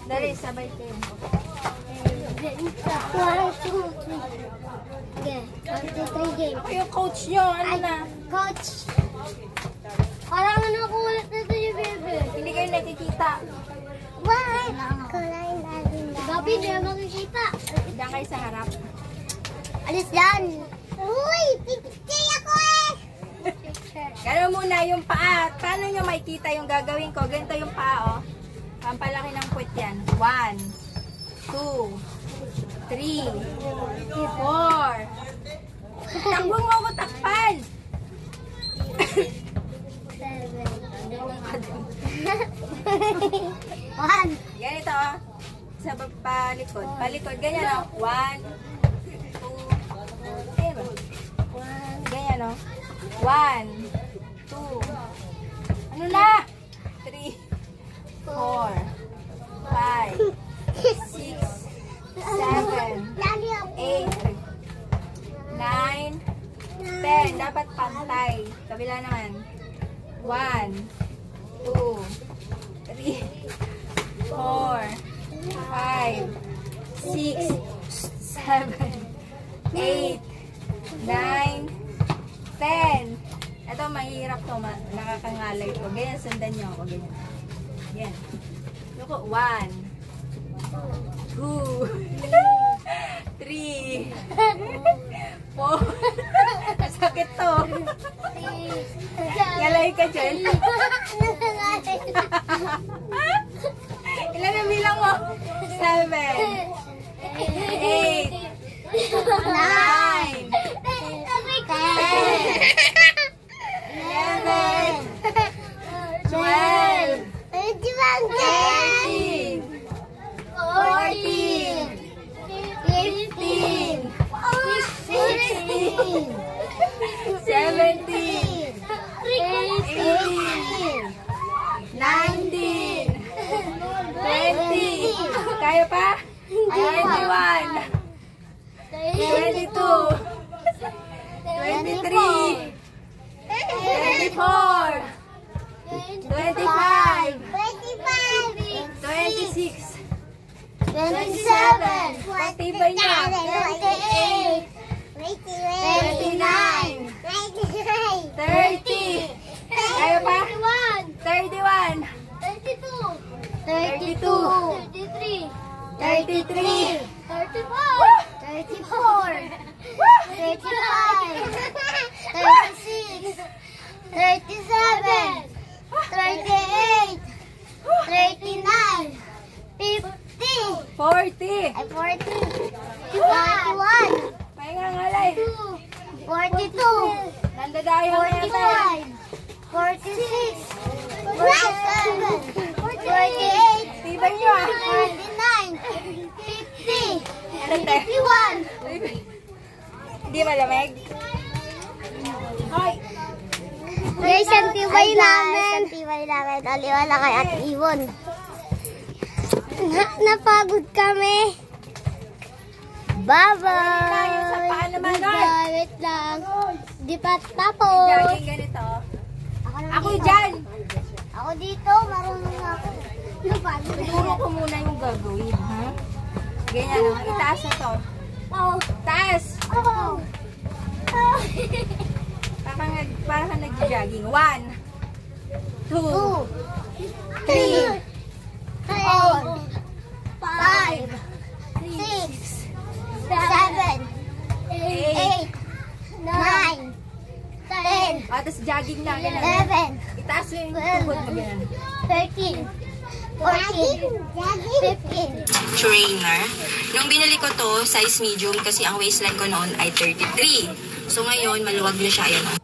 Dali, sabay kayo. 1, 2, 3. Okay, 1, 2, 3 game. Ako yung coach nyo, ano na? Coach. Parang nakulat na ito yung bebe. Hindi kayo nakikita. Why? Kulay natin na. Gabi, hindi na makikita. Diyan kayo sa harap. Alis yan. Uy, picture ako eh. Gano'n muna yung paa. Paano nyo makikita yung gagawin ko? Ganito yung paa, oh. Pampalaki ng puwet yan. 1, 2, 3, 4. Takbong mo ko, takpan! 1. Ganito, oh. Sa palikod. Palikod, ganyan, oh. 1, 2, ganyan, oh. 1, 2, ano na? 3, 4, 5, 6, 7, 8, 9, 10. Dapat pantay. Kabila naman. 1, 2, 3, 4, 5, 6, 7, 8, 9, 10. Ito, mahirap to. Nakakangalay to. Ganyan, sundan nyo ako. Ganyan. Yan. Luko. 1, 2, 3, 4. Masakit to. Ngalay ka dyan. Ilan ang bilang mo? 7, 8, 9, 10, 11, 12, 13, 14, 15, 16, 17, 18, 19, 20. Kaya pa? 21, 22, 23, 24, 25, 26, 27, patibay na, 28, 29, 30, kaya pa? 31, 32, 33, 34, 35, 36, 37, 38, 39, 50, 40. ay 40, 41, Pahinga ngalay. 42, Nandadayo na yata. 46, 47, 48, Tibay nyo ah. 49, 50, Ano te? 51. Hindi malamig? Hoy! Guys, ang tibay namin. Ang tibay namin. Aliwala kay Ate Ibon. Napagod kami. Bye-bye. Yung sa paa naman, Goodbye. Wait lang. Di pa tapos. Jogging ganito. Ako dyan! Ako dito. Marunong ako. Napagod. Siguro ko muna yung gagawin, ha? Ganyan, oh. Itaas na to. Oh. Taas! Oh. Para ka nag-jogging. 1, 2, 2, 3, 4, 5, 6, 7, 8, 9, 10, tapos jogging na, ganun. 11, Itaas mo yung tuhod mo, ganun. 13, 14, 15. Trainer. Nung binili ko to, size medium kasi ang waistline ko noon ay 33. So ngayon, maluwag na siya. Ayan.